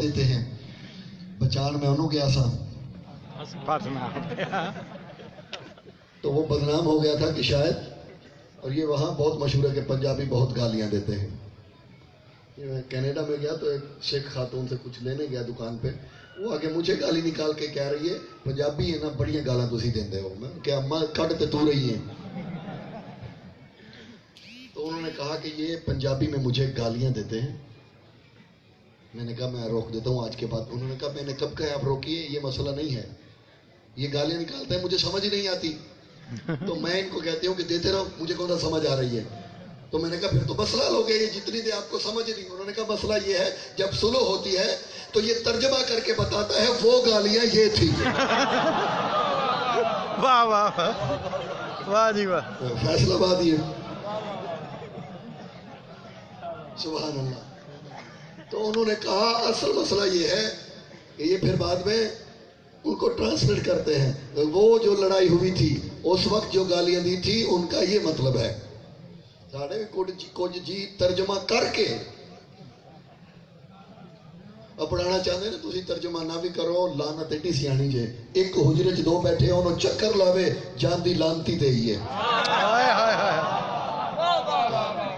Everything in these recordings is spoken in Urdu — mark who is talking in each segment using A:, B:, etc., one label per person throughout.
A: دیتے ہیں. بچان میں انہوں گیا تھا تو وہ بدنام ہو گیا تھا کہ شاید، اور یہ وہاں بہت مشہور ہے کہ پنجابی بہت گالیاں دیتے ہیں. کینیڈا میں گیا تو ایک سکھ خاتون سے کچھ لینے گیا دکان پہ، وہ آگے مجھے گالی نکال کے کہہ رہی ہے پنجابی ہے نا بڑی گالاں تسی دیندے ہو. میں کہ اماں کٹ تے تو رہی ہیں. تو انہوں نے کہا کہ یہ پنجابی میں مجھے گالیاں دیتے ہیں. میں نے کہا میں روک دیتا ہوں آج کے بعد. انہوں نے کہا میں نے کب کہا آپ روکیے، یہ مسئلہ نہیں ہے، یہ گالیاں نکالتے ہیں مجھے سمجھ ہی نہیں آتی، تو میں ان کو کہتی ہوں کہ دیتے رہو، مجھے کون سا سمجھ آ رہی ہے. تو میں نے کہا پھر تو مسئلہ ہو گیا، یہ جتنی دیر آپ کو سمجھ نہیں. انہوں نے کہا مسئلہ یہ ہے جب سلو ہوتی ہے تو یہ ترجمہ کر کے بتاتا ہے وہ گالیاں یہ تھی.
B: واہ واہ واہ جی واہ.
A: فیصلہ باد یہ سبحان اللہ. تو انہوں نے کہا اصل مسئلہ یہ ہے کہ یہ پھر بعد میں ان کو ٹرانسلیٹ کرتے ہیں، وہ جو لڑائی ہوئی تھی اس وقت جو گالیاں دی تھی ان کا یہ مطلب ہے. ساڑھے بھی کچھ جی ترجمہ کر کے پڑھانا چاہتے ہیں. تسی ترجمہ نہ بھی کرو، لعنت ایڈی سیانی جے. ایک حجرے چ دو بیٹھے انہوں چکر لاوے جان دی لانتی دے ہی ہے.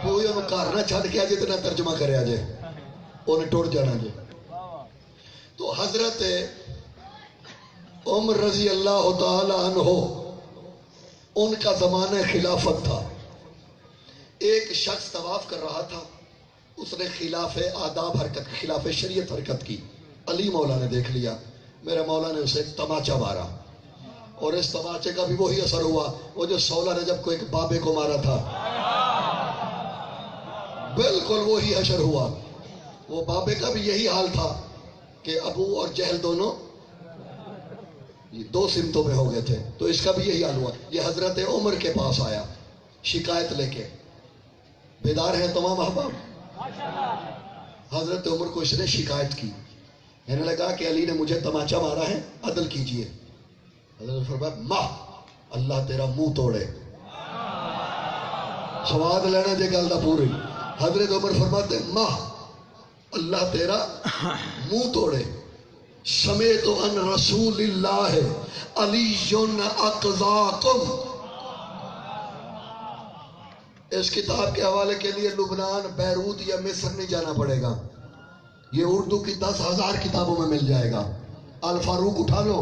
A: کوئی انہوں گھر نہ چھڈ کے آجے تو نہ ترجمہ کرے آجے، انہیں ٹوڑ جانا جے. تو حضرت عمر رضی اللہ تعالی عنہ ان کا زمانہ خلافت تھا. ایک شخص طواف کر رہا تھا، اس نے خلاف آداب حرکت، خلاف شریعت حرکت کی. علی مولا نے دیکھ لیا، میرے مولا نے اسے تماچا مارا، اور اس تماچے کا بھی وہی اثر ہوا وہ جو 16 رجب کو ایک بابے کو مارا تھا. بالکل وہی حشر ہوا. وہ بابے کا بھی یہی حال تھا کہ ابو اور جہل دونوں دو سمتوں میں ہو گئے تھے، تو اس کا بھی یہی حال ہوا. یہ حضرت عمر کے پاس آیا شکایت لے کے. بیدار ہیں تمام احباب؟ حضرت عمر کو اس نے شکایت کی، کہنے لگا کہ علی نے مجھے تماچا مارا ہے، عدل کیجئے. حضرت نے فرمایا ماں اللہ تیرا منہ توڑے. سواد لینا جے گل دا پوری. حضرت عمر فرماتے ماں اللہ تیرا منہ توڑے. سمیت ان رسول اللہ علی اقضاکم. اس کتاب کے حوالے کے لیے لبنان، بیروت یا مصر نہیں جانا پڑے گا، یہ اردو کی 10,000 کتابوں میں مل جائے گا. الفاروق اٹھا لو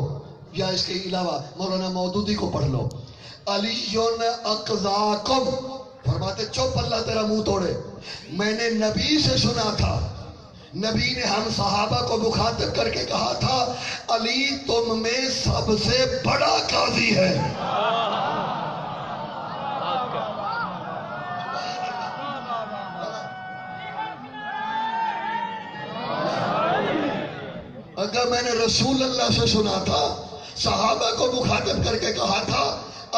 A: یا اس کے علاوہ مولانا مودودی کو پڑھ لو. علی اقضاکم فرماتے چپ اللہ تیرا منہ توڑے. میں نے نبی سے سنا تھا، نبی نے ہم صحابہ کو مخاطب کر کے کہا تھا علی تم میں سب سے بڑا قاضی ہے. اگر میں نے رسول اللہ سے سنا تھا، صحابہ کو مخاطب کر کے کہا تھا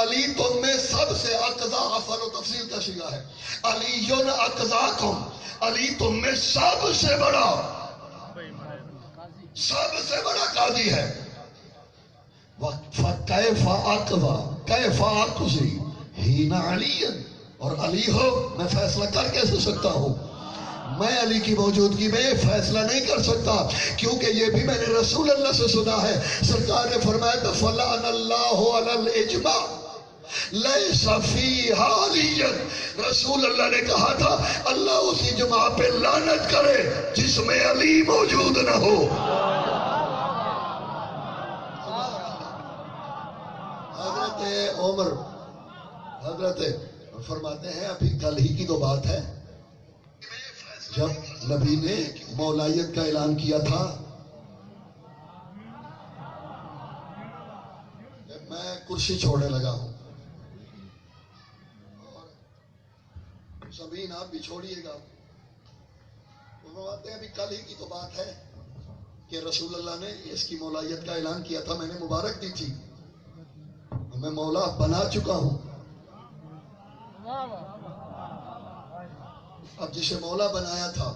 A: علی تم میں سب سے اقضا، افعال و تفصیل کا صیغہ ہے، علی اقضاکم، علی تم میں سب سے بڑا قاضی ہے. فَكَيْفَ أَقْضَى كَيْفَ أَقْضِي حِينَ عَلِيًّا، اور علی ہو میں فیصلہ کر کیسے سکتا ہوں؟ میں علی کی موجودگی میں فیصلہ نہیں کر سکتا، کیونکہ یہ بھی میں نے رسول اللہ سے سنا ہے. سرکار نے فرمایا فَلَعْنَ اللَّهُ عَلَى الْإِجْمَاعِ لَيْسَ فِيهَا عَلِيٌّ. رسول اللہ نے کہا تھا اللہ اس اجماع پہ لعنت کرے جس میں علی موجود نہ ہو. حضرت عمر حضرت فرماتے ہیں ابھی کل ہی کی تو بات ہے جب نبی نے مولائیت کا اعلان کیا تھا. میں کرسی چھوڑنے لگا ہوں، سبین آپ بھی چھوڑیے گا. فرماتے ہیں ابھی کل ہی کی تو بات ہے کہ رسول اللہ نے اس کی مولائیت کا اعلان کیا تھا، میں نے مبارک دی تھی، میں مولا بنا چکا ہوں. اب جسے مولا بنایا تھا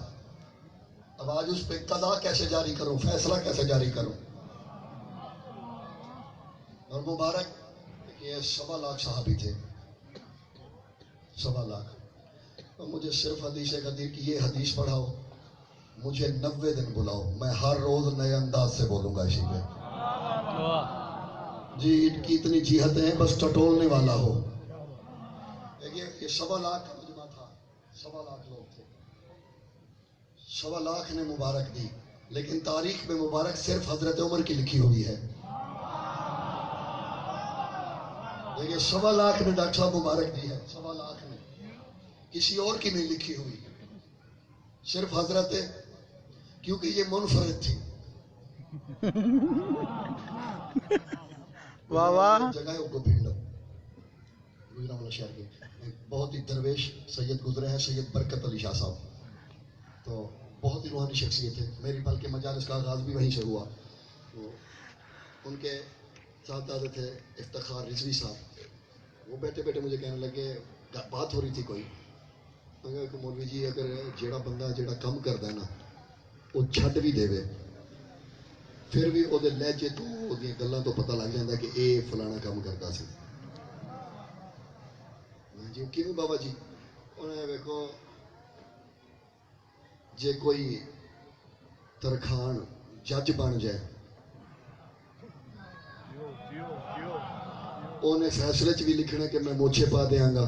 A: اب آج اس پہ قضا کیسے جاری کروں، فیصلہ کیسے جاری کروں. اور مبارک یہ 1.25 لاکھ صحابی تھے، 1.25 لاکھ. اور مجھے صرف حدیث قدیر کی یہ حدیث پڑھاؤ، مجھے 90 دن بلاؤ، میں ہر روز نئے انداز سے بولوں گا اسی پہ. جی ان کی اتنی جہتیں ہیں، بس ٹٹولنے والا ہو. یہ 1.25 لاکھ کا مجمع تھا، 1.25 لاکھ لوگ تھے، 1.25 لاکھ نے مبارک دی، لیکن تاریخ میں مبارک صرف حضرت عمر کی لکھی ہوئی ہے. یہ 1.25 لاکھ نے ڈاکٹر صاحب مبارک دی ہے، 1.25 لاکھ نے، کسی اور کی نہیں لکھی ہوئی، صرف حضرت، کیونکہ یہ منفرد تھی.
B: واہ واہ.
A: جگہ ہے کو بھینڈ گجرانوالہ شہر کے ایک بہت ہی درویش سید گزرے ہیں، سید برکت علی شاہ صاحب. تو بہت ہی روحانی شخصیت ہے، میری بلکہ مجالس کا آغاز بھی وہیں سے ہوا. تو ان کے صاحبزادے تھے افتخار رضوی صاحب، وہ بیٹھے بیٹھے مجھے کہنے لگے، بات ہو رہی تھی کوئی، میں کہا کہ مولوی جی اگر جیڑا بندہ جیڑا کم کردا ہے نا وہ چھڈ بھی دے پھر بھی وہ لہجے تو وہ گلاں تو پتہ لگ جاتا ہے کہ اے فلانا کام کرتا سی. جی کیوں بابا جی؟ انہیں ویکھو جے کوئی ترخان جج بن جائے انہیں فیصلے چ بھی لکھنا کہ میں موچھے پا دیاں گا،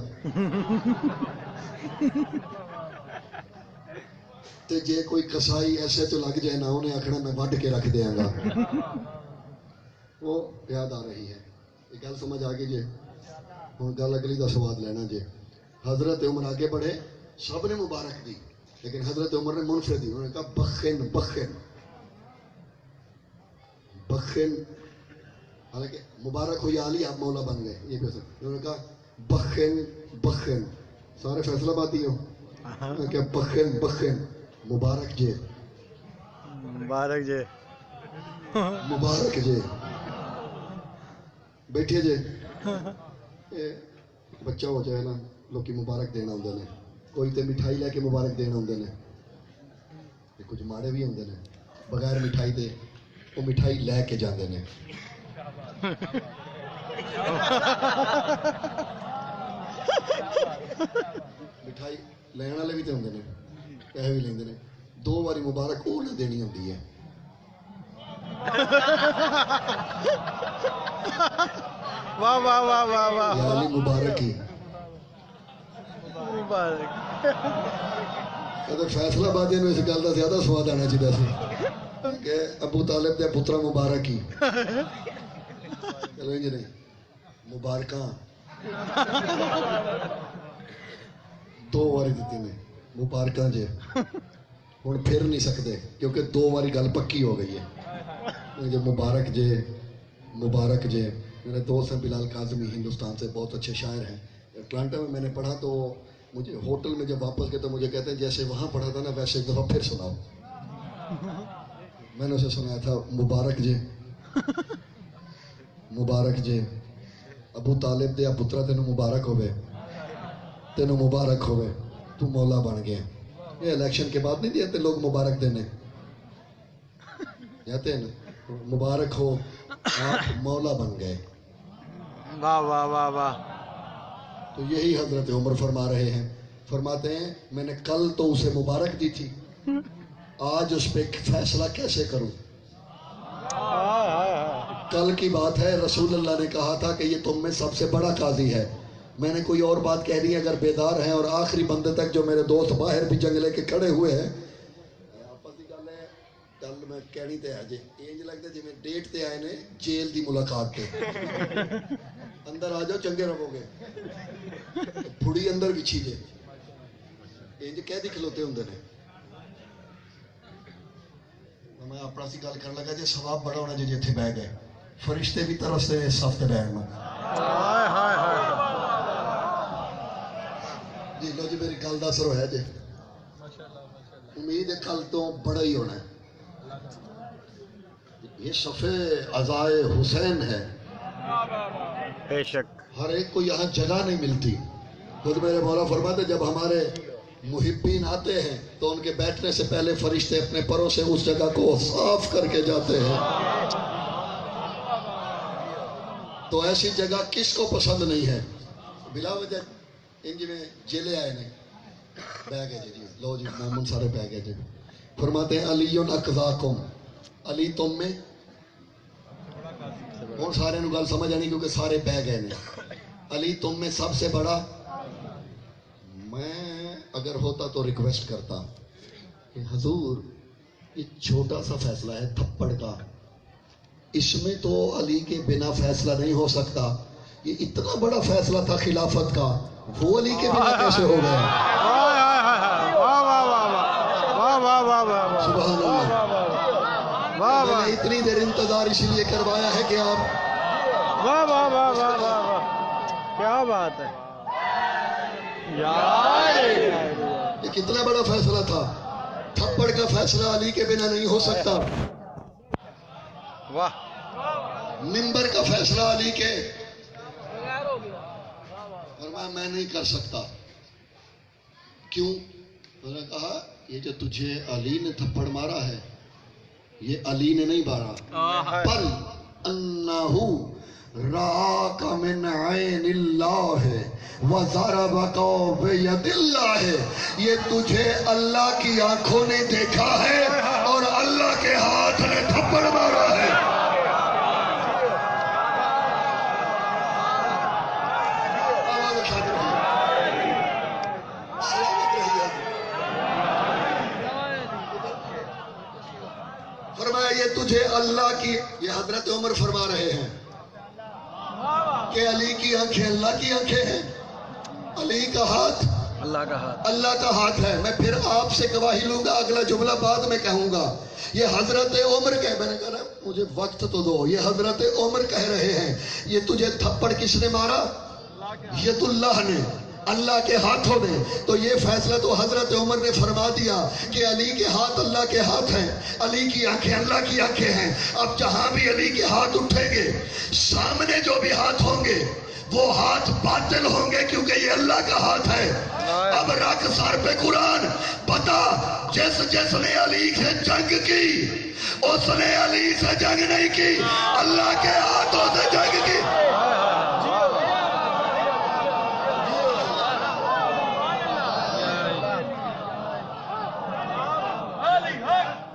A: تے جے کوئی کسائی ایسے تو لگ جائے نا انہیں آکھنا میں وڈ کے رکھ دیاں گا. وہ یاد آ رہی ہے، یہ گل سمجھ آ گئی جی. ہوں گل اگلی دا سواد لینا جی. حضرت عمر آگے بڑھے، سب نے مبارک دی، لیکن حضرت عمر نے منفرد دی. انہوں نے کہا بخن بخن بخن، حالانکہ مبارک ہوئی عالی آپ مولا بن گئے. یہ کیسے؟ انہوں نے کہا بخن بخن، سارے فیصلہ بادی ہو کہ بخن بخن، مبارک جے
B: مبارک جے
A: مبارک جے. بیٹھے جے بچہ ہو جائے نا لوکی مبارک دینا ہوندے نے، کوئی تے مٹھائی لے کے مبارک دینا ہوندے نے، کچھ ماڑے بھی ہوندے نے بغیر مٹھائی دے وہ مٹھائی لے کے جاندے نے. مٹھائی لین والے بھی تے ہوندے نے، پیسے بھی لیندے نے. 2 باری مبارک وہ نہ دینی ہوندی ہے.
B: واہ واہ واہ واہ واہ
A: یا علی مبارک ہی.
B: مبارک.
A: تو فیصلہ بادی نو اس گل کا زیادہ سواد آنا چاہیے سی کہ ابو طالب دے پترا مبارک ہی. چلو انج نہیں، مبارکاں 2 باری دیتی نے مبارکاں جے. ہوں پھر نہیں سکتے کیونکہ 2 باری گل پکی ہو گئی ہے. جو مبارک جے مبارک جے. میرے دوست ہیں بلال کاظمی، ہندوستان سے بہت اچھے شاعر ہیں. اٹلانٹا میں نے پڑھا تو مجھے ہوٹل میں جب واپس گئے تو مجھے کہتے ہیں جیسے وہاں پڑھا تھا نا ویسے ایک دفعہ پھر سناؤ. میں نے اسے سنایا تھا مبارک جے مبارک جے، ابو طالب دیا پترا تینوں مبارک ہوئے، تینوں مبارک ہوئے، تو مولا بن گیا. یہ الیکشن کے بعد نہیں دیتے لوگ مبارک دینے، کہتے ہیں نا مبارک ہو آپ مولا بن گئے.
B: واہ واہ واہ واہ.
A: تو یہی حضرت عمر فرما رہے ہیں. فرماتے ہیں میں نے کل تو اسے مبارک دی تھی، آج اس پہ فیصلہ کیسے کروں. کل کی بات ہے، رسول اللہ نے کہا تھا کہ یہ تم میں سب سے بڑا قاضی ہے. میں نے کوئی اور بات کہہ دی اگر بیدار ہیں، اور آخری بندے تک جو میرے دوست باہر بھی جنگ لے کے کھڑے ہوئے ہیں. کل میں کہنی تے آجے انج لگتا جی میں ڈیٹ تے آئے نے جیل دی ملاقات تے. اندر آ جاؤ چنگے رہو گے، پھڑی اندر بچھی جے انج کہہ دی کھلوتے ہوندے نے. میں اپنا سی گل کر لگا جی ثواب بڑا ہونا جی جتھے بہ گئے، فرشتے بھی ترستے نے اس ہفتے بہن میں. جی لو جی میری گل دا اثر ہویا جی. امید ہے کل تو بڑا ہی ہونا ہے. یہ صفحے عزائے حسین ہے،
B: بے شک.
A: ہر ایک کو یہاں جگہ نہیں ملتی. خود میرے مولا فرماتے جب ہمارے محبین آتے ہیں تو ان کے بیٹھنے سے پہلے فرشتے اپنے پروں سے اس جگہ کو صاف کر کے جاتے ہیں. تو ایسی جگہ کس کو پسند نہیں ہے. بلا وجہ انج میں جیلے آئے نے بہ گئے جی. لو جی مومن سارے بہ گئے جی. فرماتے ہیں علی اقضاکم، علی تم میں اور سارے نو گل سمجھ آنی کیونکہ سارے پہ گئے نے، علی تم میں سب سے بڑا۔ میں اگر ہوتا تو ریکویسٹ کرتا کہ حضور یہ چھوٹا سا فیصلہ ہے تھپڑ کا، اس میں تو علی کے بنا فیصلہ نہیں ہو سکتا، یہ اتنا بڑا فیصلہ تھا خلافت کا، وہ علی کے بنا کیسے ہو گیا؟
B: واہ واہ واہ واہ واہ واہ واہ
A: سبحان اللہ۔ میں نے اتنی دیر انتظار اسی لیے کروایا ہے کہ آپ
B: واہ واہ واہ واہ واہ واہ، کیا بات ہے یار،
A: یہ کتنا بڑا فیصلہ تھا، تھپڑ کا فیصلہ علی کے بنا نہیں ہو سکتا،
B: واہ،
A: منبر کا فیصلہ علی کے، فرمایا میں نہیں کر سکتا۔ کیوں؟ میں نے کہا یہ جو تجھے علی نے تھپڑ مارا ہے یہ علی نے نہیں مارا، بل انہو راک من عین اللہ وضربک بید اللہ، یہ تجھے اللہ کی آنکھوں نے دیکھا ہے اور اللہ کے ہاتھ نے تھپڑ مارا ہے۔ فرمایا یہ تجھے اللہ کی، یہ حضرت عمر فرما رہے ہیں کہ علی کی آنکھیں اللہ کی آنکھیں ہیں، علی کا ہاتھ
B: اللہ کا ہاتھ،
A: اللہ کا ہاتھ ہے۔ میں پھر آپ سے گواہی لوں گا، اگلا جملہ بعد میں کہوں گا۔ یہ حضرت عمر کہہ، میں نے کہا مجھے وقت تو دو، یہ حضرت عمر کہہ رہے ہیں یہ تجھے تھپڑ کس نے مارا؟ ید اللہ نے، اللہ کے ہاتھوں نے۔ تو یہ فیصلہ تو حضرت عمر نے فرما دیا کہ علی کے ہاتھ اللہ کے ہاتھ ہیں، علی کی آنکھیں اللہ کی آنکھیں ہیں۔ اب جہاں بھی علی کے ہاتھ اٹھیں گے، سامنے جو بھی ہاتھ ہوں گے وہ ہاتھ باطل ہوں گے، کیونکہ یہ اللہ کا ہاتھ ہے۔ اب رکھ سر پہ قرآن، بتا جس نے علی سے جنگ کی اس نے علی سے جنگ نہیں کی، اللہ کے ہاتھوں سے جنگ کی۔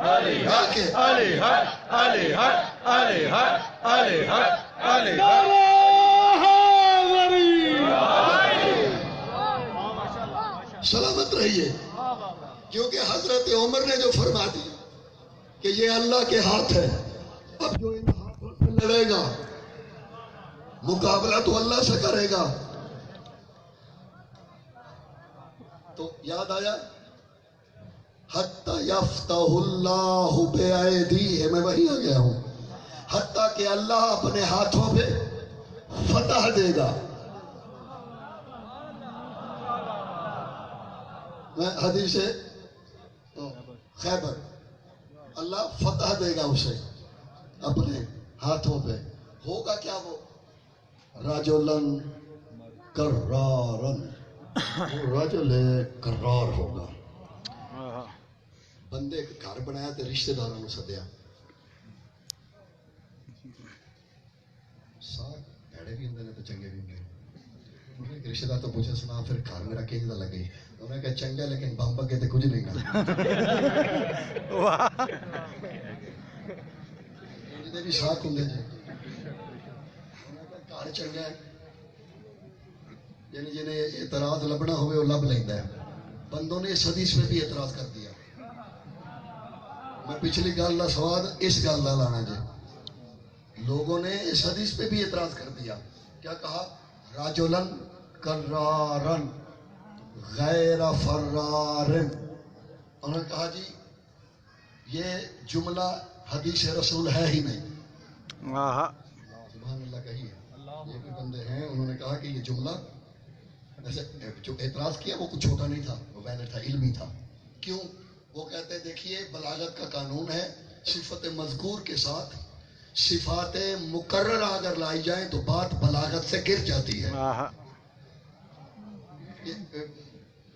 B: علی حق، علی حق، علی حق، علی حق، علی حق، علی حق۔
A: سلامت رہیے، کیونکہ حضرت عمر نے جو فرما دیا کہ یہ اللہ کے ہاتھ ہے، اب جو ان ہاتھوں سے لڑے گا مقابلہ تو اللہ سے کرے گا۔ تو یاد آیا حتی یفتح اللہ بایدیہم، میں وہی آ گیا ہوں، حتیٰ کہ اللہ اپنے ہاتھوں پہ فتح دے گا۔ میں حدیث خیبر، اللہ فتح دے گا اسے اپنے ہاتھوں پہ، ہوگا کیا وہ؟ رجلن کرارن، وہ رجل کرار ہوگا۔ بندے گھر بنایا تے رشتہ داراں نوں سدیا، ساتھ بھڑے بھی ہوندے نے تے چنگے بھی ہوندے نے۔ انہوں نے رشتہ دار تو پوچھا سنا پھر گھر میرا کینجا لگے، انہوں نے کہا چنگا لیکن بم بگے تے کچھ نہیں نا۔ جدے بھی شاک ہوندے جی، گھر چنگا ہے، یعنی جنہیں اعتراض لبنا ہوئے وہ لب لیندا ہے۔ بندوں نے اس حدیث میں بھی اعتراض کر دیا۔ میں پچھلی گل کا سواد اس گل کا لانا جی، لوگوں نے اس حدیث پہ بھی اعتراض کر دیا۔ کیا کہا؟ رجلن کرارن غیر فرارن، انہوں نے کہا جی یہ جملہ حدیث رسول ہے ہی نہیں۔ سبحان اللہ کہیے، یہ بھی بندے ہیں، انہوں نے کہا کہ یہ جملہ، ویسے جو اعتراض کیا وہ کچھ چھوٹا نہیں تھا، وہ ویلڈ تھا، علمی تھا۔ کیوں؟ وہ کہتے ہیں دیکھیے بلاغت کا قانون ہے، صفت مذکور کے ساتھ صفات مقررہ اگر لائی جائیں تو بات بلاغت سے گر جاتی ہے۔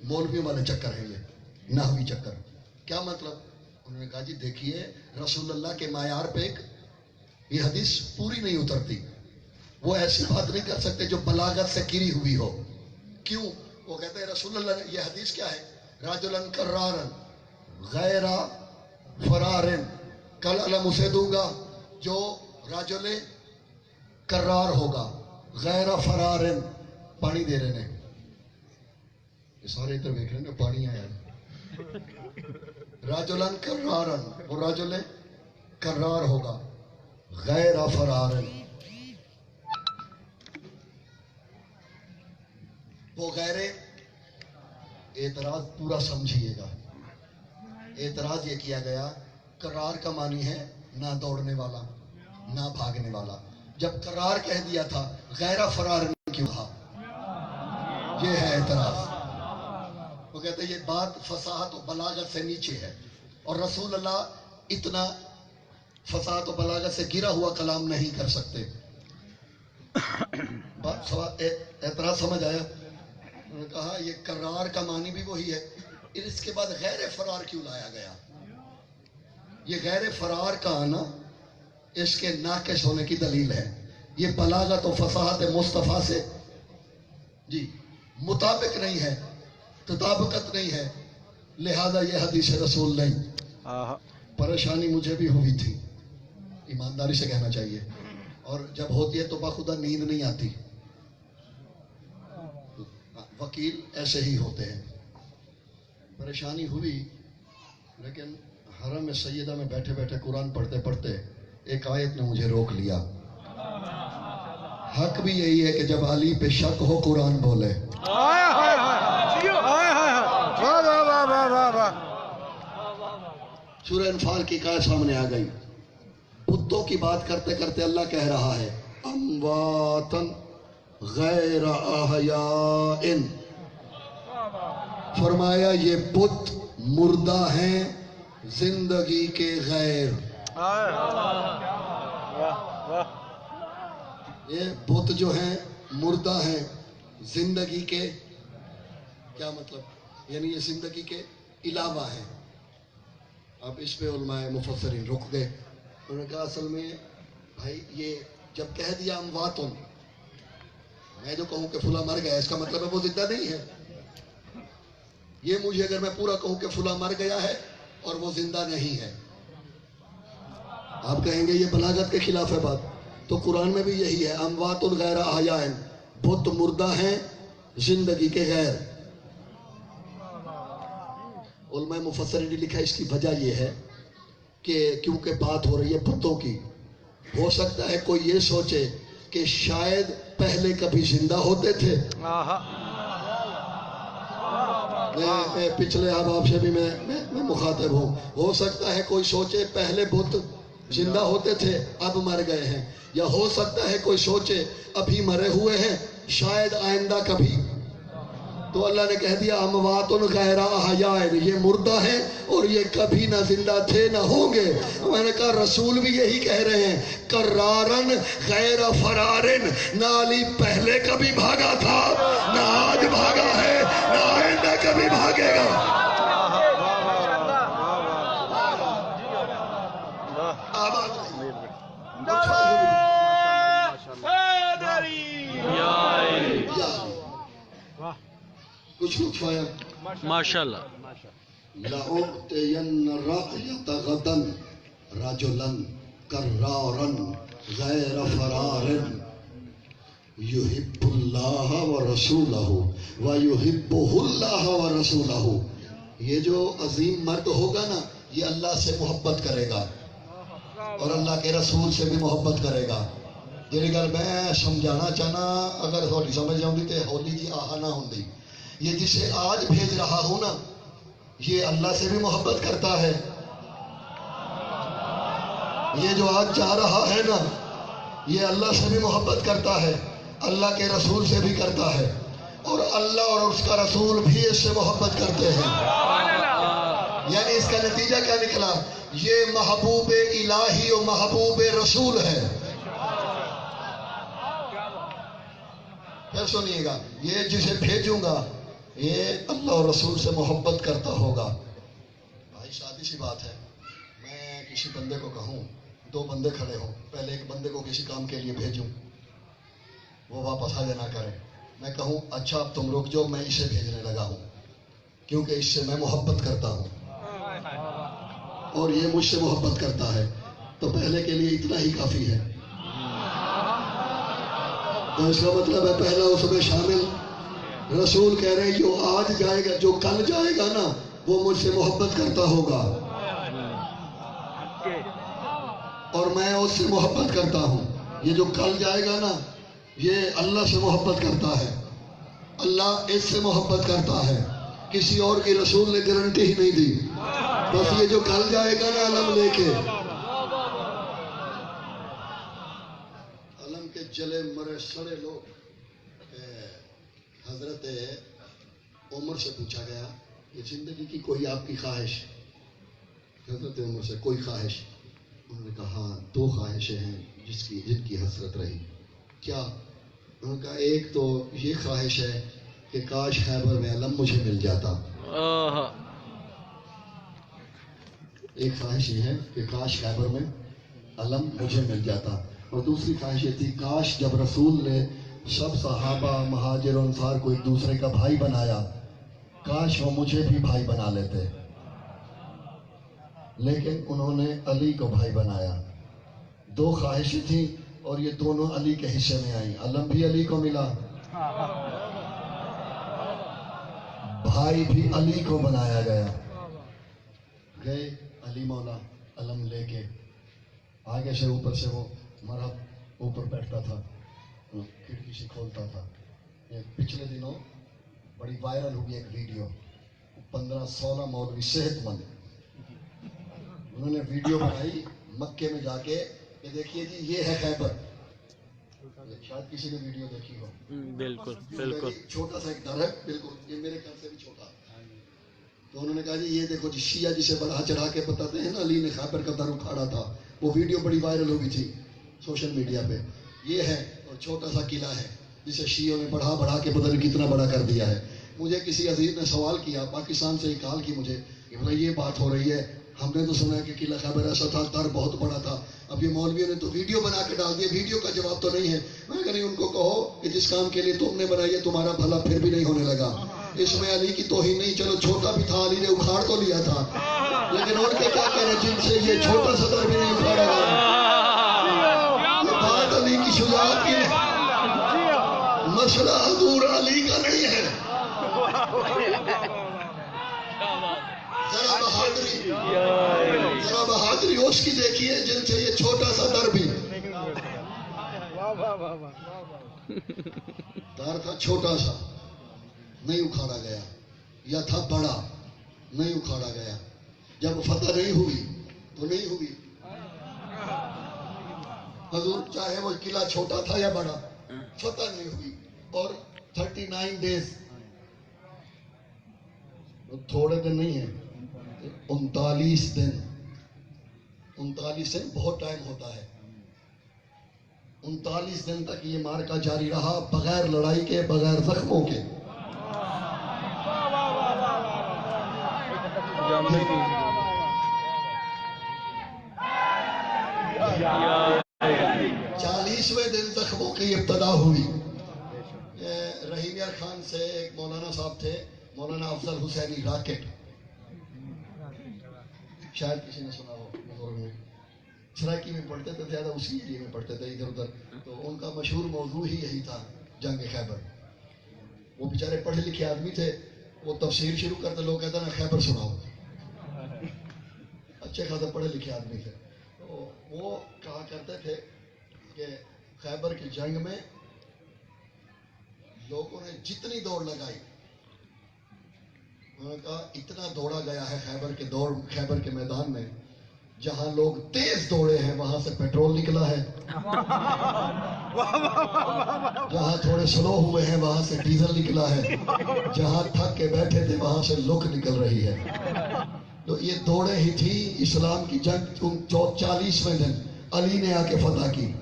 A: مولویوں والے چکر ہے یہ، نحوی چکر۔ کیا مطلب؟ انہوں نے کہا جی دیکھیے رسول اللہ کے معیار پہ یہ حدیث پوری نہیں اترتی، وہ ایسی بات نہیں کر سکتے جو بلاغت سے گری ہوئی ہو۔ کیوں؟ وہ کہتے ہیں رسول اللہ نے، یہ حدیث کیا ہے؟ رجلن کرارن غیر فرارن، کل علم اسے دوں گا جو رجل کرار ہوگا، غیر فرارن پانی دے رہے ہیں، یہ سارے ادھر دیکھ رہے ہیں پانی آیا، رجلن کرارن، وہ رجل کرار ہوگا، غیر فرارن، وہ غیر اعتراض پورا سمجھیے گا. اعتراض یہ کیا گیا قرار کا معنی ہے نہ دوڑنے والا نہ بھاگنے والا. جب قرار کہہ دیا تھا غیر فرار کیوں کہا؟ یہ ہے اعتراض. وہ کہتے ہیں یہ بات فصاحت و بلاغت سے نیچے ہے اور رسول اللہ اتنا فصاحت و بلاغت سے گرا ہوا کلام نہیں کر سکتے. اعتراض سمجھ آیا؟ انہوں نے کہا یہ قرار کا معنی بھی وہی ہے، اس کے بعد غیر فرار کیوں لایا گیا؟ یہ غیر فرار کا آنا اس کے ناقص ہونے کی دلیل ہے. یہ بلاغت و فصاحت مصطفیٰ سے جی مطابق نہیں ہے، تطابقت نہیں ہے، لہذا یہ حدیث رسول نہیں. پریشانی مجھے بھی ہوئی تھی، ایمانداری سے کہنا چاہیے، اور جب ہوتی ہے تو بخدا نیند نہیں آتی. وکیل ایسے ہی ہوتے ہیں. پریشانی ہوئی، لیکن حرم سیدہ میں بیٹھے بیٹھے قرآن پڑھتے پڑھتے ایک آیت نے مجھے روک لیا. حق بھی یہی ہے کہ جب علی پہ شک ہو قرآن بولے. سورہ انفال کی آیت سامنے آ گئی. بتوں کی بات کرتے کرتے اللہ کہہ رہا ہے امواتن غیر احیاء، فرمایا یہ بت مردہ ہیں زندگی کے غیر. یہ بت جو ہیں مردہ ہیں زندگی کے، کیا مطلب؟ یعنی یہ زندگی کے علاوہ ہیں. اب اس پہ علماء مفسرین رک گئے. انہوں نے کہا اصل میں بھائی یہ جب کہہ دیا امواتن، میں جو کہوں کہ فلاں مر گیا اس کا مطلب ہے وہ زندہ نہیں ہے. یہ مجھے اگر میں پورا کہوں کہ فلاں مر گیا ہے اور وہ زندہ نہیں ہے، آپ کہیں گے یہ بلاغت کے خلاف ہے بات. تو قرآن میں بھی یہی ہے اموات غیر احیاء، بت مردہ ہیں زندگی کے غیر. علماء مفسرین نے لکھا اس کی وجہ یہ ہے کہ کیونکہ بات ہو رہی ہے بتوں کی، ہو سکتا ہے کوئی یہ سوچے کہ شاید پہلے کبھی زندہ ہوتے تھے. پچھلے احباب سے بھی میں مخاطب ہوں. ہو سکتا ہے کوئی سوچے پہلے بت زندہ ہوتے تھے اب مر گئے ہیں، یا ہو سکتا ہے کوئی سوچے ابھی مرے ہوئے ہیں شاید آئندہ کبھی. تو اللہ نے کہہ دیا اموات غیر احیاء، یہ مردہ ہیں اور یہ کبھی نہ زندہ تھے نہ ہوں گے. میں نے کہا رسول بھی یہی کہہ رہے ہیں کرارن غیر فرارن، نہ علی پہلے کبھی بھاگا تھا نہ آج بھاگا ہے نہ آئندہ کبھی بھاگے گا. کچھ لطف آیا
B: ماشاءاللہ.
A: لَأُعْتِيَنَّ الرَّأْيَةَ غَدًا رَجُلًا كَرَّارًا غَيْرَ فَرَارٍ يُحِبُّ اللَّهَ وَرَسُولَهُ وَيُحِبُّهُ اللَّهُ وَرَسُولَهُ. یہ جو عظیم مرد ہوگا نا یہ اللہ سے محبت کرے گا اور اللہ کے رسول سے بھی محبت کرے گا. جی گل میں سمجھانا چاہنا اگر تھوڑی سمجھ جاؤں تے ہولی جی آہا نہ ہوندی. یہ جسے آج بھیج رہا ہوں نا یہ اللہ سے بھی محبت کرتا ہے. یہ جو آج جا رہا ہے نا یہ اللہ سے بھی محبت کرتا ہے، اللہ کے رسول سے بھی کرتا ہے، اور اللہ اور اس کا رسول بھی اس سے محبت کرتے ہیں. یعنی اس کا نتیجہ کیا نکلا؟ یہ محبوب الہی و محبوب رسول ہے. پھر سنیے گا یہ جسے بھیجوں گا یہ اللہ اور رسول سے محبت کرتا ہوگا. بھائی سادی سی بات ہے، میں کسی بندے کو کہوں، دو بندے کھڑے ہوں، پہلے ایک بندے کو کسی کام کے لیے بھیجوں، وہ واپس آ جانا کرے، میں کہوں اچھا اب تم رک جاؤ میں اسے بھیجنے لگا ہوں کیونکہ اس سے میں محبت کرتا ہوں. اور یہ مجھ سے محبت کرتا ہے، تو پہلے کے لیے اتنا ہی کافی ہے۔ تو اس کا مطلب ہے پہلا اس میں شامل۔ رسول کہہ رہے ہیں جو آج جائے گا، جو کل جائے گا نا، وہ مجھ سے محبت کرتا ہوگا اور میں اس سے محبت کرتا ہوں۔ یہ جو کل جائے گا نا، یہ اللہ سے محبت کرتا ہے، اللہ اس سے محبت کرتا ہے، کسی اور کی رسول نے گارنٹی ہی نہیں دی۔ بس یہ جو کل جائے گا نا علم لے کے، علم کے جلے مرے سڑے لوگ، حضرت عمر سے پوچھا گیا کہ زندگی کی کوئی آپ کی خواہش؟ حضرت عمر سے کوئی خواہش؟ انہوں نے کہا ہاں 2 خواہشیں ہیں جن کی حسرت رہی۔ کیا؟ انہوں نے کہا ایک تو یہ خواہش ہے کہ کاش خیبر میں علم مجھے مل جاتا، ایک خواہش یہ ہے کہ کاش خیبر میں علم مجھے مل جاتا، اور دوسری خواہش یہ تھی کاش جب رسول نے سب صحابہ مہاجر و انصار کو ایک دوسرے کا بھائی بنایا، کاش وہ مجھے بھی بھائی بنا لیتے، لیکن انہوں نے علی کو بھائی بنایا۔ 2 خواہشیں تھیں اور یہ دونوں علی کے حصے میں آئیں، علم بھی علی کو ملا، بھائی بھی علی کو بنایا گیا۔ گئے علی مولا علم لے کے، آگے سے اوپر سے وہ مرحب اوپر بیٹھتا تھا، کھڑکی سے کھولتا تھا۔ پچھلے دنوں بڑی وائرل ہوئی ایک ویڈیو، 15-16 مولوی صحت مند، انہوں نے ویڈیو بنائی مکے میں جا کے کہ دیکھیے جی یہ ہے خیبر، شاید کسی نے ویڈیو دیکھی ہو۔ بالکل بالکل چھوٹا سا ایک در ہے، بالکل یہ میرے گھر سے بھی چھوٹا۔ تو انہوں نے کہا جی یہ دیکھو جی شیعہ جسے بڑھا چڑھا کے بتاتے ہیں نا علی نے خیبر کا در اکھاڑا تھا، وہ ویڈیو بڑی وائرل ہو گئی تھی سوشل میڈیا پہ۔ یہ ہے اور چھوٹا سا قلعہ ہے جسے شیعوں نے بڑھا کے پتہ نہیں کتنا بڑا کر دیا ہے۔ مجھے کسی عزیز نے سوال کیا، پاکستان سے ایک کال کی مجھے کہ بھائی یہ بات ہو رہی ہے، ہم نے تو سنا ہے کہ قلعہ خیبر ایسا تھا، در بہت بڑا تھا، اب یہ مولویوں نے تو ویڈیو بنا کے ڈال دیا، ویڈیو کا جواب تو نہیں ہے۔ میں کہا نہیں، ان کو کہو کہ جس کام کے لیے تم نے بنائی ہے تمہارا بھلا پھر بھی نہیں ہونے لگا۔ اس میں علی کی توہین نہیں، چلو چھوٹا بھی تھا، علی نے اکھاڑ تو لیا تھا، لیکن اور کے کیا کہہ رہے جن سے یہ چھوٹا سا در بھی نہیں اکھاڑا گیا۔ یہ بات علی کی شجاعت کی، مسئلہ حضور علی کا نہیں ہے۔ ذرا بہادری اس کی دیکھیے جن سے یہ چھوٹا سا در بھی، در تھا چھوٹا سا نہیں اکھاڑا گیا، یا تھا بڑا نہیں اکھاڑا گیا۔ جب فتح نہیں ہوئی تو نہیں ہوئی، حضور چاہے وہ قلعہ چھوٹا تھا یا بڑا، فتح نہیں ہوئی۔ اور 39 ڈیز تھوڑے دن نہیں ہیں، 39 دن بہت ٹائم ہوتا ہے۔ 39 دن تک یہ مارکا جاری رہا، بغیر لڑائی کے، بغیر زخموں کے۔ 40ویں دن زخموں کی ابتدا ہوئی۔ رحیم یار خان سے ایک مولانا صاحب تھے، مولانا افضل حسینی راکٹ، شاید کسی نے سنا ہو، سرائکی میں پڑھتے تھے، زیادہ اسی ایریے میں پڑھتے تھے ادھر ادھر، تو ان کا مشہور موضوع ہی یہی تھا، جنگ خیبر۔ وہ بیچارے پڑھے لکھے آدمی تھے، وہ تفسیر شروع کرتے، لوگ کہتے نا خیبر سناؤ، اچھے خاصے پڑھے لکھے آدمی تھے، تو وہ کہا کرتے تھے کہ خیبر کی جنگ میں لوگوں نے جتنی دوڑ لگائی، انہوں نے کہا اتنا دوڑا گیا ہے خیبر کے میدان میں، جہاں لوگ تیز دوڑے ہیں وہاں سے پیٹرول نکلا ہے، جہاں تھوڑے سلو ہوئے ہیں وہاں سے ڈیزل نکلا ہے، جہاں تھک کے بیٹھے تھے وہاں سے لک نکل رہی ہے۔ تو یہ دوڑے ہی تھی اسلام کی جنگ۔ 40ویں دن علی نے آ کے فتح کی۔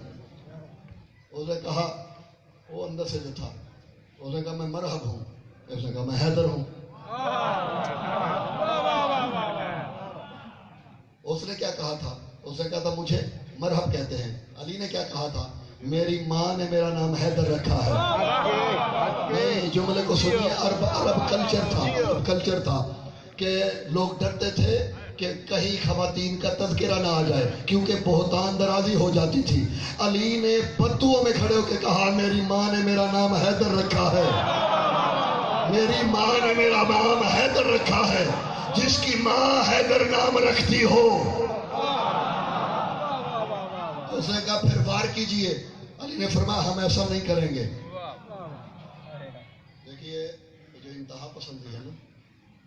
A: اس نے کہا، وہ اندر سے جو تھا، اس نے کہا میں مرحب ہوں، اس نے کہا میں حیدر ہوں۔ اس نے کیا کہا تھا؟ اس نے کہا تھا مجھے مرحب کہتے ہیں۔ علی نے کیا کہا تھا؟ میری ماں نے میرا نام حیدر رکھا ہے۔ نہیں، جملے کو سنیے، عرب کلچر تھا کہ لوگ ڈرتے تھے کہ کہیں خواتین کا تذکرہ نہ آ جائے، کیونکہ بہتان درازی ہو جاتی تھی۔ علی نے بددعوں میں کھڑے ہو کے کہا میری ماں نے میرا نام حیدر رکھا ہے، میری ماں نے میرا نام حیدر رکھا ہے، جس کی ماں حیدر نام رکھتی ہو۔ اس نے کہا پھر وار کیجئے۔ علی نے فرمایا ہم ایسا نہیں کریں گے۔ دیکھیے جو انتہا پسندی ہے نا،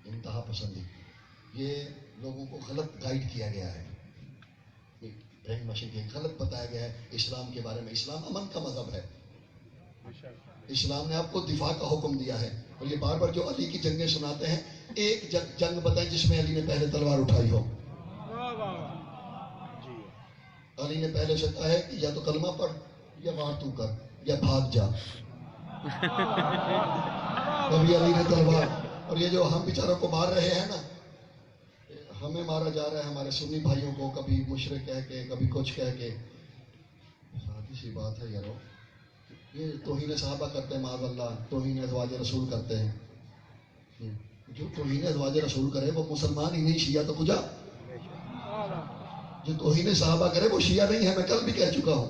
A: انتہا پسندی، یہ لوگوں کو غلط گائیڈ کیا گیا ہے، برین واشنگ کی غلط بتایا گیا ہے اسلام کے بارے میں۔ اسلام امن کا مذہب ہے، اسلام نے آپ کو دفاع کا حکم دیا ہے۔ اور یہ بار بار جو علی کی جنگیں سناتے ہیں، ایک جنگ بتائیں جس میں علی نے پہلے تلوار اٹھائی ہو۔ علی نے پہلے سے کہا ہے کہ یا تو کلمہ پڑھ، یا وار تو کر، یا بھاگ جا۔ کبھی علی نے تلوار، اور یہ جو ہم بیچاروں کو مار رہے ہیں نا، ہمیں مارا جا رہا ہے ہمارے سنی بھائیوں کو، کبھی مشرک کہہ کے، کبھی کچھ کہہ کے۔ سادی سی بات ہے یارو، یہ توہین صحابہ کرتے ہیں، معاذ اللہ، توہین ازواج رسول کرتے ہیں۔ جو توہین ازواج رسول کرے وہ مسلمان ہی نہیں، شیعہ تو کجا۔ جو توہین صحابہ کرے وہ شیعہ نہیں ہے، میں کل بھی کہہ چکا ہوں۔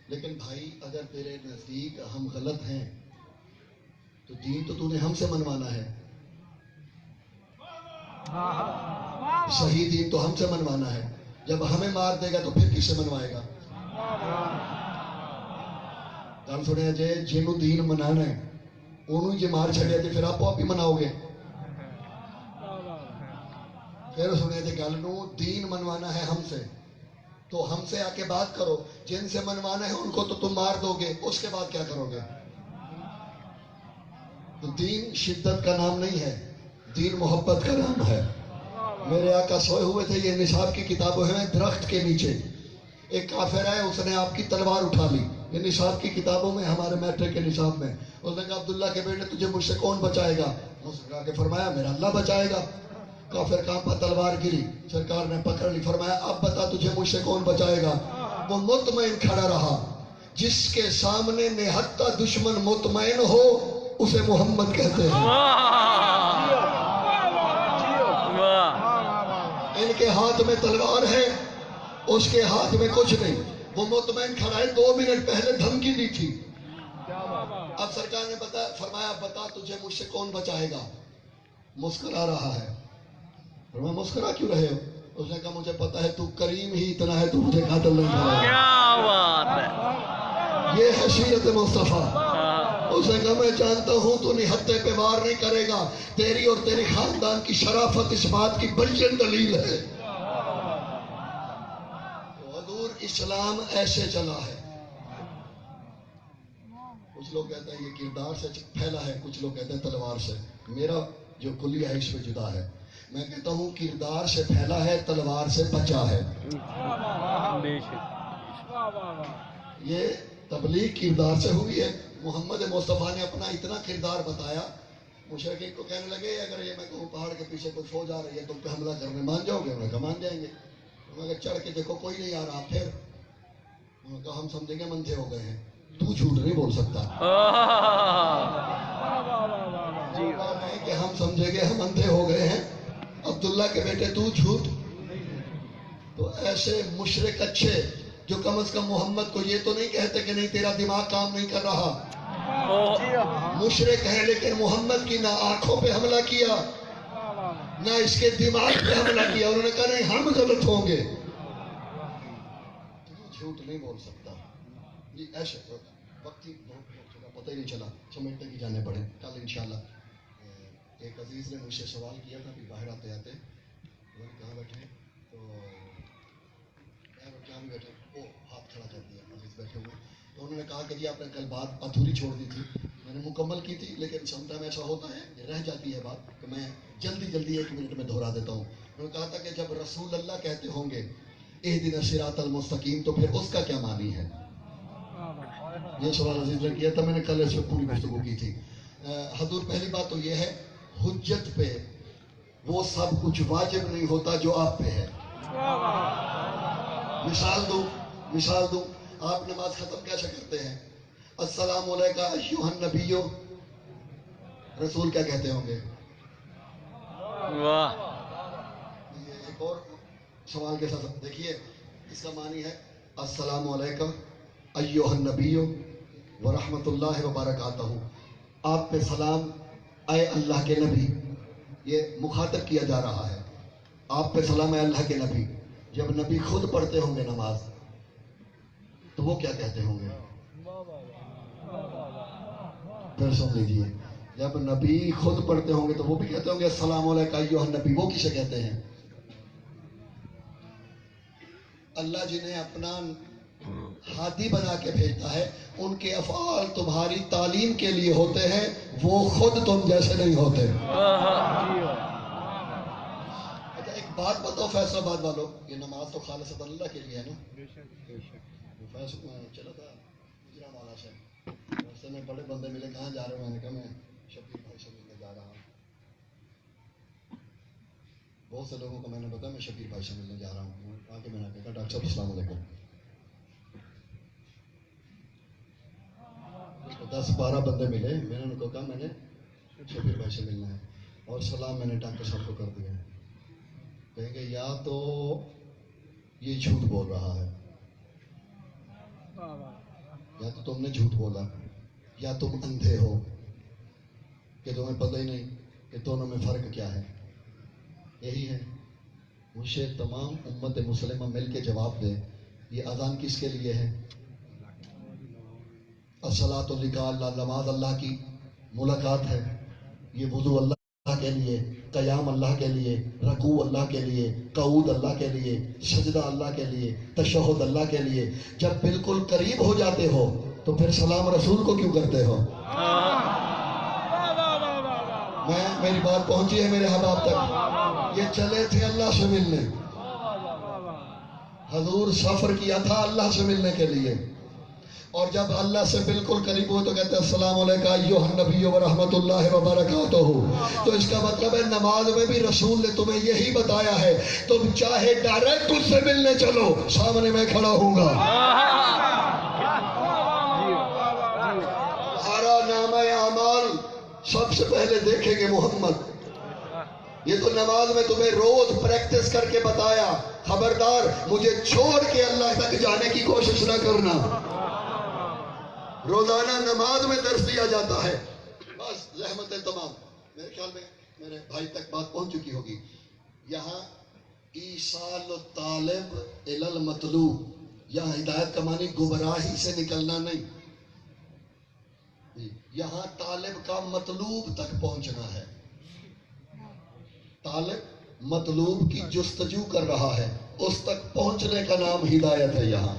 A: لیکن بھائی اگر تیرے نزدیک ہم غلط ہیں تو دین تو نے ہم سے منوانا ہے، صحیح دین تو ہم سے منوانا ہے۔ جب ہمیں مار دے گا تو پھر کس سے منوائے گا؟ گل سنیا جے، جنوں دین منانا ہے انہوں جے مار چھڑیا تو پھر آپ ہی مناؤ گے۔ پھر سنیا جے گل نو، دین منوانا ہے ہم سے تو ہم سے آ کے بات کرو، جن سے منوانا ہے ان کو تو تم مار دو گے، اس کے بعد کیا کرو گے؟ تو دین شدت کا نام نہیں ہے، دین محبت کا نام ہے۔ میرے آقا سوئے ہوئے تھے، یہ نصاب کی کتابیں ہیں درخت کے نیچے، ایک کافر ہے اس نے آپ کی تلوار اٹھا لی، یہ نصاب کی کتابوں میں، ہمارے میٹرک کے نصاب میں۔ اس نے کہا عبداللہ کے بیٹے تجھے مجھ سے کون بچائے گا؟ اس نے کہا کہ فرمایا میرا اللہ بچائے گا۔ کافر کانپا، تلوار گری، سرکار نے پکڑ لی، فرمایا اب بتا تجھے مجھ سے کون بچائے گا؟ وہ مطمئن کھڑا رہا۔ جس کے سامنے نہتہ دشمن مطمئن ہو اسے محمد کہتے ہیں۔ ان کے ہاتھ میں تلوار ہے، اس کے ہاتھ میں کچھ نہیں، وہ مطمئن کھڑا ہے۔ 2 منٹ پہلے دھمکی دی تھی، اب سرکار نے فرمایا بتا تجھے مجھ سے کون بچائے گا؟ مسکرا رہا ہے۔ فرمایا مسکرا کیوں رہے ہو؟ اس نے کہا مجھے پتا ہے تو کریم ہی اتنا ہے، تو مجھے قاتل نہیں کرے۔
B: کیا بات ہے،
A: یہ ہے سیرت مصطفیٰ۔ اس نے کہا میں جانتا ہوں تو نہتے پہ وار نہیں کرے گا، تیری اور تیری خاندان کی شرافت اس بات کی بلجن دلیل ہے۔ حضور اسلام ایسے چلا ہے۔ کچھ لوگ کہتے ہیں یہ کردار سے پھیلا ہے، کچھ لوگ کہتے ہیں تلوار سے۔ میرا جو کلیہ ہے اس پہ جدا ہے۔ میں کہتا ہوں کردار سے پھیلا ہے، تلوار سے بچا ہے۔ یہ تبلیغ کردار سے ہوئی ہے۔ محمد مصطفیٰ نے اپنا اتنا کردار بتایا، مشرکین کو کہنے لگے اگر یہ میں کہوں پہاڑ کے پیچھے کوئی فوج آ رہی ہے تم پہ حملہ کرنے مان جاؤ گے؟ انہوں نے کہا مان جائیں گے۔ انہوں نے کہا چڑھ کے دیکھو کوئی نہیں آ رہا، پھر انہوں نے کہا ہم سمجھیں گے ہم اندھے ہو گئے ہیں، تو جھوٹ نہیں بول سکتا۔ نہیں کہ ہم سمجھیں گے ہم اندھے ہو گئے ہیں، عبداللہ کے بیٹے تو جھوٹ۔ تو ایسے مشرک اچھے جو کم از کم محمد کو یہ تو نہیں کہتے کہ نہیں تیرا دماغ کام نہیں کر رہا، مشرک ہیں لیکن محمد کی نہ آنکھوں پہ حملہ کیا نہ اس کے دماغ پہ حملہ کیا۔ انہوں نے کہا نہیں ہم غلط ہوں گے، جھوٹ نہیں بول سکتا۔ یہ ایسے وقت ہی پتہ ہی نہیں چلا، سمیٹنے کی جانے پڑے۔ کل انشاءاللہ ایک عزیز نے مجھ سے سوال کیا تھا کہ باہر آتے آتے کہاں بیٹھے تو کہاں بھی بیٹھے، وہ ہاتھ کھڑا کر دیا، عزیز بیٹھے ہوئے، تو انہوں نے کہا کہ جی آپ نے کل بات ادھوری چھوڑ دی تھی۔ میں نے مکمل کی تھی لیکن سم ٹائم ایسا ہوتا ہے رہ جاتی ہے بات، کہ میں جلدی 1 منٹ میں دہرا دیتا ہوں۔ انہوں نے کہا تھا کہ جب رسول اللہ کہتے ہوں گے اہدنا الصراط المستقیم تو پھر اس کا کیا معنی ہے؟ یہ سوال عزیز نے کیا تھا، میں نے کل اس پہ پوری گفتگو کی تھی۔ حضور پہلی بات تو یہ ہے حجت پہ وہ سب کچھ واجب نہیں ہوتا جو آپ پہ ہے۔ مثال دوں، آپ نماز ختم کیسے کرتے ہیں؟ السلام علیکہ ایھا النبی، رسول کیا کہتے ہوں گے؟
B: واہ،
A: ایک اور سوال کے ساتھ دیکھیے، اس کا معنی ہے السلام علیکم ایھا النبی ورحمۃ اللہ وبرکاتہ. آپ پہ سلام اے اللہ کے نبی. یہ مخاطب کیا جا رہا ہے، آپ پہ سلام اے اللہ کے نبی. جب نبی خود پڑھتے ہوں گے نماز تو وہ کیا کہتے ہوں گے؟ پھر سن لیجیے، جب نبی خود پڑھتے ہوں گے تو وہ بھی کہتے ہوں گے السلام علیکم ایھا النبی. وہ کسے کہتے ہیں؟ اللہ جنہیں اپنا ہادی بنا کے بھیجتا ہے، ان کے افعال تمہاری تعلیم کے لیے ہوتے ہیں، وہ خود تم جیسے نہیں ہوتے. اچھا ایک بات بتاؤ فیصلہ آباد والوں، یہ نماز تو خالص اللہ کے لیے ہے نا؟ چلا تھا گجرا والا سے، راستے میں بڑے بندے ملے، کہاں جا رہے ہو؟ میں نے کہا میں شبیر بھائی سے ملنے جا رہا ہوں. بہت سے لوگوں کو میں نے بتایا میں شبیر بھائی سے ملنے جا رہا ہوں. آ کے میں نے کہا ڈاکٹر صاحب السلام علیکم. 10-12 بندے ملے، میں نے ان کو کہا میں نے شبیر بھائی سے ملنا ہے، اور سلام میں نے ڈاکٹر صاحب کو کر دیا. کہیں گے یا تو یہ جھوٹ بول رہا ہے، یا تو تم نے جھوٹ بولا، یا تم اندھے ہو کہ تمہیں پتہ ہی نہیں کہ دونوں میں فرق کیا ہے. یہی ہے. مجھے تمام امت مسلمہ مل کے جواب دے، یہ اذان کس کے لیے ہے؟ الصلاۃ اللہ، نماز اللہ کی ملاقات ہے. یہ وضو اللہ کے لیے، قیام اللہ کے لیے، رکوع اللہ کے لیے، قعود اللہ کے لیے، سجدہ اللہ کے لیے، تشہد اللہ کے لیے. جب بالکل قریب ہو جاتے ہو تو پھر سلام رسول کو کیوں کرتے ہو؟ میری بات پہنچی ہے میرے احباب تک؟ یہ چلے تھے اللہ سے ملنے، حضور سفر کیا تھا اللہ سے ملنے کے لیے، اور جب اللہ سے بالکل قریب ہو تو کہتے ہیں السلام علیکم ایھا النبی ورحمۃ اللہ وبرکاتہ. تو اس کا مطلب ہے نماز میں بھی رسول نے تمہیں یہی بتایا ہے، تم چاہے ڈائریکٹ اس سے ملنے چلو، سامنے میں کھڑا ہوں گا. تمہارا نامہ اعمال سب سے پہلے دیکھیں گے محمد. یہ تو نماز میں تمہیں روز پریکٹس کر کے بتایا، خبردار مجھے چھوڑ کے اللہ تک جانے کی کوشش نہ کرنا. روزانہ نماز میں درس دیا جاتا ہے. بس رحمتیں تمام. میرے خیال میں میرے بھائی تک بات پہنچ چکی ہوگی. یہاں ایصال الطالب الی المطلوب، یہاں ہدایت کا معنی گمراہی سے نکلنا نہیں، یہاں طالب کا مطلوب تک پہنچنا ہے. طالب مطلوب کی جستجو کر رہا ہے، اس تک پہنچنے کا نام ہدایت ہے یہاں.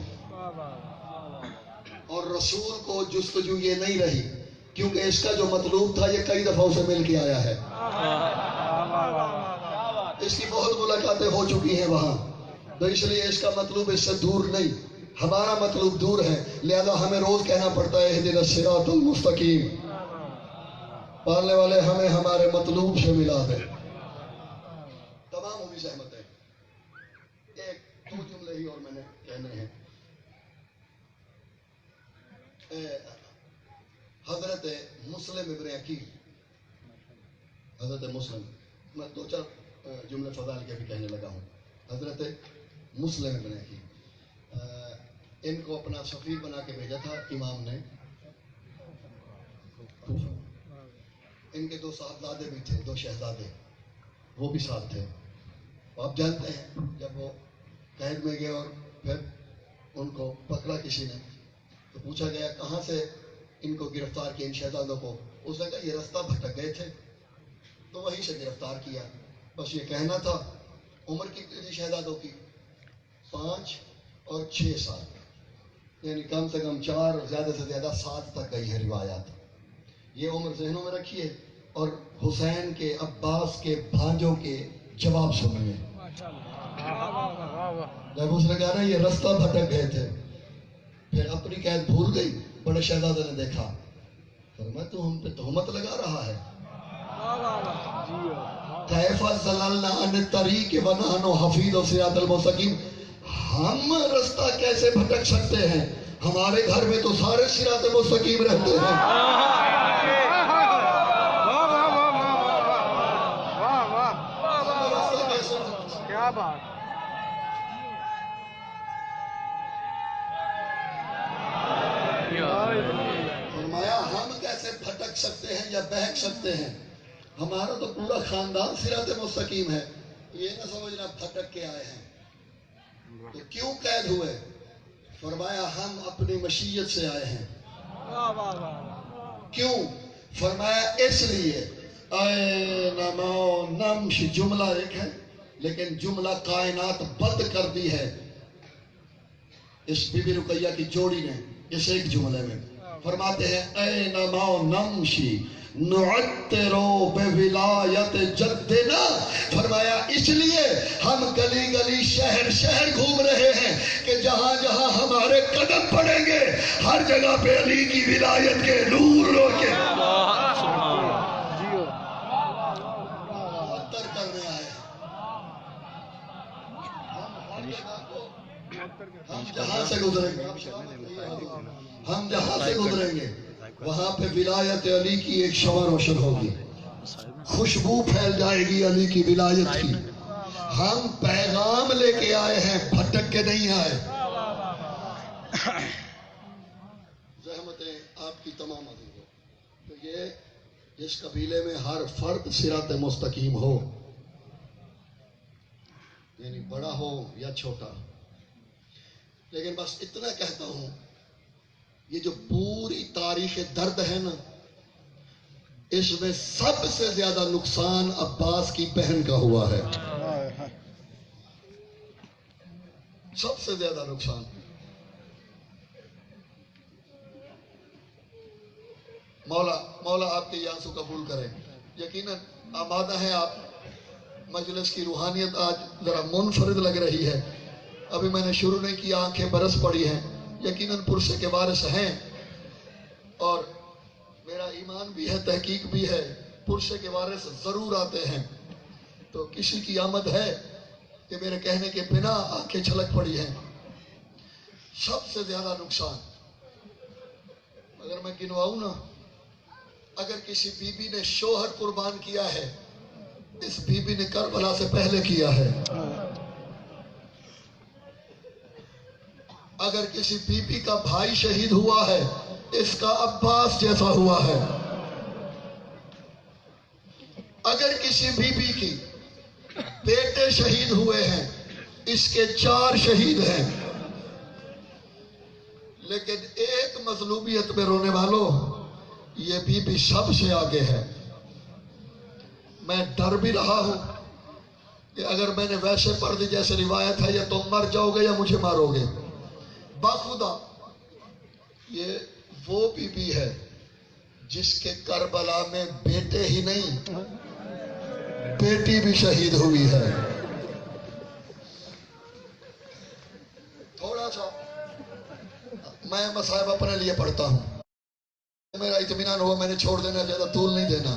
A: اور رسول کو جستجو یہ نہیں رہی، کیونکہ اس کا جو مطلوب تھا یہ کئی دفعہ اسے مل کے آیا ہے. اس کی بہت ملاقاتیں ہو چکی ہیں وہاں، تو اس لیے اس کا مطلوب اس سے دور نہیں. ہمارا مطلوب دور ہے، لہذا ہمیں روز کہنا پڑتا ہے اہدنا الصراط المستقیم. پالنے والے ہمیں ہمارے مطلوب سے ملا دے. تمام ہوگی سہمت ہے. ایک دو جملے ہی اور میں نے کہنے ہیں. حضرت مسلم ابن عقیل، حضرت مسلم، میں 2-4 جملے فضائل کے بھی کہنے لگا ہوں. حضرت مسلم ابن عقیل، ان کو اپنا سفیر بنا کے بھیجا تھا امام نے. ان کے 2 صاحبزادے بھی تھے، 2 شہزادے، وہ بھی ساتھ تھے. آپ جانتے ہیں جب وہ قید میں گئے اور پھر ان کو پکڑا کسی نے تو پوچھا گیا کہاں سے ان کو گرفتار کیا، ان شہزادوں کو؟ اس نے کہا یہ رستہ بھٹک گئے تھے تو وہیں سے گرفتار کیا. بس یہ کہنا تھا. عمر کتنی تھی شہزادوں کی؟ 5 اور 6 سال، یعنی کم سے کم 4، زیادہ سے زیادہ 7 تک گئی ہے روایات. یہ عمر ذہنوں میں رکھیے، اور حسین کے، عباس کے بھانجوں کے جواب سنیے. جب اس نے کہا نا یہ رستہ بھٹک گئے تھے، پھر اپنی قید بھول گئی. بڑے شہزادے نے دیکھا، فرمایا تو ہم پہ تہمت لگا رہا ہے. کیف ضللنا عن الطریق ونحن حفیظ الصراط المستقیم. ہم رستہ کیسے بھٹک سکتے ہیں؟ ہمارے گھر میں تو سارے صراط مستقیم رہتے ہیں. فرمایا ہم کیسے پھٹک سکتے ہیں یا بہک سکتے ہیں؟ ہمارا تو پورا خاندان صراط مستقیم ہے. یہ نہ سمجھنا پھٹک کے آئے ہیں. تو کیوں قید ہوئے؟ فرمایا ہم اپنی مشیت سے آئے ہیں. کیوں؟ فرمایا اس لیے نمش جملہ ایک ہے لیکن جملہ کائنات بند کر دی ہے اس بی بی رقیہ کی جوڑی نے اس ایک جملے میں. فرماتے ہیں اے نمو نمشی نعترو بولایت جدنا. فرمایا اس لیے ہم گلی گلی شہر شہر گھوم رہے ہیں کہ جہاں جہاں ہمارے قدم پڑیں گے ہر جگہ پہ علی کی ولایت کے نور روکے معطر کرنے آئے ہیں. ہم جہاں سے گزریں گے وہاں پہ ولایت علی کی ایک شمع روشن ہوگی. خوشبو پھیل جائے گی علی کی ولایت کی. ہم پیغام لے کے آئے ہیں پھٹک کے نہیں آئے. زحمتیں آپ کی تمام عزیزوں. تو یہ اس قبیلے میں ہر فرد صراط مستقیم ہو یعنی بڑا ہو یا چھوٹا. لیکن بس اتنا کہتا ہوں یہ جو پوری تاریخ درد ہے نا اس میں سب سے زیادہ نقصان عباس کی بہن کا ہوا ہے. سب سے زیادہ نقصان. مولا آپ کے یہ آنسو قبول کرے. یقیناً آمادہ ہیں آپ. مجلس کی روحانیت آج ذرا منفرد لگ رہی ہے. ابھی میں نے شروع نہیں کیا آنکھیں برس پڑی ہیں. یقیناً پرسے کے وارث ہیں اور میرا ایمان بھی ہے تحقیق بھی ہے پرسے کے وارث ضرور آتے ہیں. تو کسی کی آمد ہے کہ میرے کہنے کے بنا آنکھیں چھلک پڑی ہیں. سب سے زیادہ نقصان اگر میں گنواؤں نا اگر کسی بی بی نے شوہر قربان کیا ہے اس بی بی نے کربلا سے پہلے کیا ہے. اگر کسی بی بی کا بھائی شہید ہوا ہے اس کا عباس جیسا ہوا ہے. اگر کسی بی بی کی بیٹے شہید ہوئے ہیں اس کے 4 شہید ہیں. لیکن ایک مظلومیت میں رونے والوں یہ بی بی سب سے آگے ہے. میں ڈر بھی رہا ہوں کہ اگر میں نے ویسے پڑھ دی جیسے روایت ہے یا تم مر جاؤ گے یا مجھے مارو گے. باخدا یہ وہ بی بی ہے جس کے کربلا میں بیٹے ہی نہیں بیٹی بھی شہید ہوئی ہے. تھوڑا سا میں مصائب اپنے لیے پڑھتا ہوں. میرا اطمینان ہوا میں نے چھوڑ دینا زیادہ طول نہیں دینا.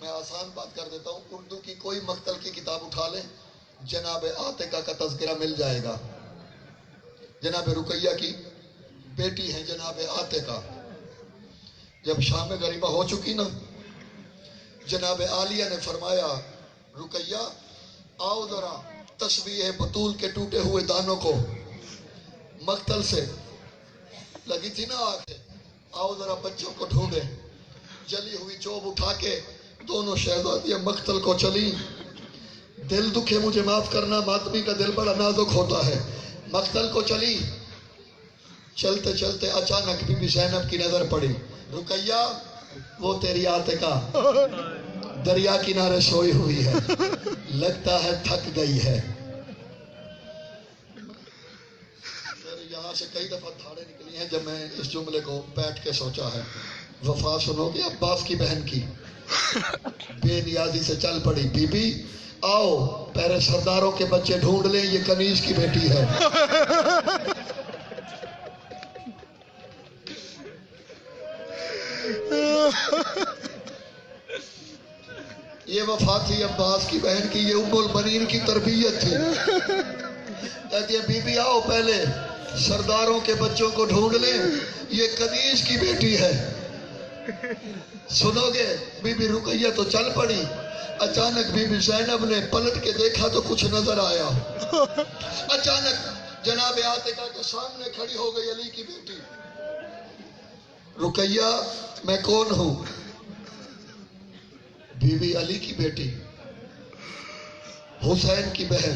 A: میں آسان بات کر دیتا ہوں. اردو کی کوئی مقتل کی کتاب اٹھا لیں جناب عاتقہ کا تذکرہ مل جائے گا. جناب رقیہ کی بیٹی ہے جناب عاتقہ. جب شام غریبہ ہو چکی نا جناب عالیہ نے فرمایا رقیہ آؤ ذرا تسبیح بطول کے ٹوٹے ہوئے دانوں کو مقتل سے لگی تھی نا آنکھیں آؤ ذرا بچوں کو ڈھونڈے. جلی ہوئی چوب اٹھا کے دونوں شہزادیاں مقتل کو چلی. دل دکھے مجھے معاف کرنا ماتمی کا دل بڑا نازک ہوتا ہے. مقتل کو چلی. چلتے چلتے اچانک بی بی زینب کی نظر پڑی. رقیہ وہ تیری عاتقہ دریا کنارے سوئی ہوئی ہے لگتا ہے تھک گئی ہے. یہاں سے کئی دفعہ دھاڑے نکلی ہیں جب میں اس جملے کو بیٹھ کے سوچا ہے. وفا سنو گے عباس کی بہن کی بے نیازی سے چل پڑی. بی بی آؤ پہلے سرداروں کے بچے ڈھونڈ لیں یہ کنیز کی بیٹی ہے. یہ وفا تھی عباس کی بہن کی. یہ ام البنین کی تربیت تھی. کہتی ہے بی بی آؤ پہلے سرداروں کے بچوں کو ڈھونڈ لیں یہ کنیز کی بیٹی ہے. سنو گے؟ بی بی رقیہ تو چل پڑی، اچانک بی بی زینب نے پلٹ کے دیکھا تو کچھ نظر آیا۔ اچانک جناب عاتقہ کے سامنے کھڑی ہو گئی علی کی بیٹی۔ رقیہ میں کون ہوں؟ بی بی علی کی بیٹی، حسین کی بہن۔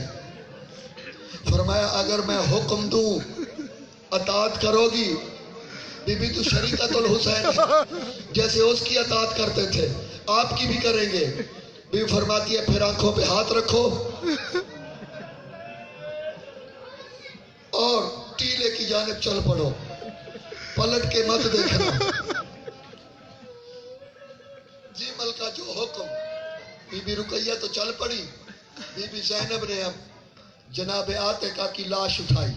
A: فرمایا اگر میں حکم دوں اطاعت کرو گی؟ بی بی تو شریکت الحسین ہے، جیسے اس کی اطاعت کرتے تھے آپ کی بھی کریں گے۔ بی بی فرماتی ہے پھر آنکھوں پہ ہاتھ رکھو اور ٹیلے کی جانب چل پڑو، پلٹ کے مت دیکھنا۔ جی ملکہ جو حکم۔ بی بی رقیہ تو چل پڑی، بی بی زینب نے اب جناب عاتقہ کی لاش اٹھائی۔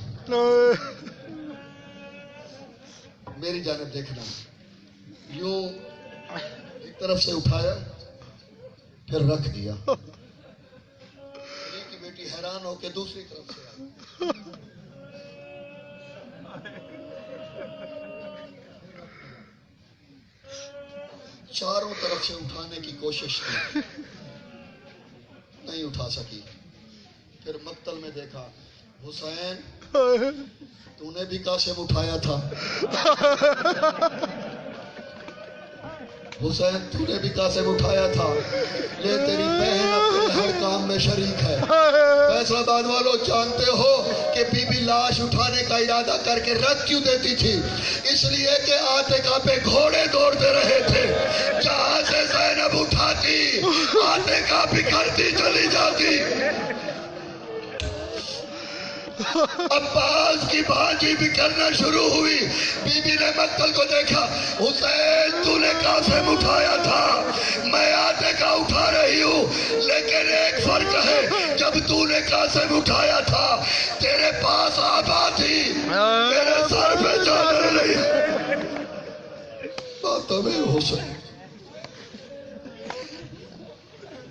A: میری جانب دیکھنا، یوں ایک طرف سے اٹھایا پھر رکھ دیا۔ علی کی بیٹی حیران ہو کے دوسری طرف سے آئی۔ چاروں طرف سے اٹھانے کی کوشش کی، نہیں اٹھا سکی۔ پھر مقتل میں دیکھا، حسین تو نے بھی قاسم اٹھایا تھا، حسین تو نے بھی قاسم اٹھایا تھا، یہ تیری بہن اپنے ہر کام میں شریک ہے۔ فیصل آباد والوں جانتے ہو کہ بی بی لاش اٹھانے کا ارادہ کر کے رکھ کیوں دیتی تھی؟ اس لیے کہ عاتقہ پہ گھوڑے دوڑتے رہے تھے، جہاں سے زینب اٹھاتی عاتقہ بکھرتی چلی جاتی۔ عباس کی بھاجی بکھرنا شروع ہوئی، بی بی نے مقتل کو دیکھا، حسین تو نے قاسم اٹھایا تھا، میں عاتقہ اٹھا رہی ہوں، لیکن ایک فرق ہے، جب تو نے قاسم اٹھایا تھا تیرے پاس آبا تھی، میرے سر پہ جانے نہیں۔ ماتم حسین۔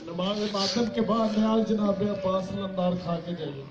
C: نماز ماتم کے بعد نیاز جناب عباس لندار کھا کے جائیے۔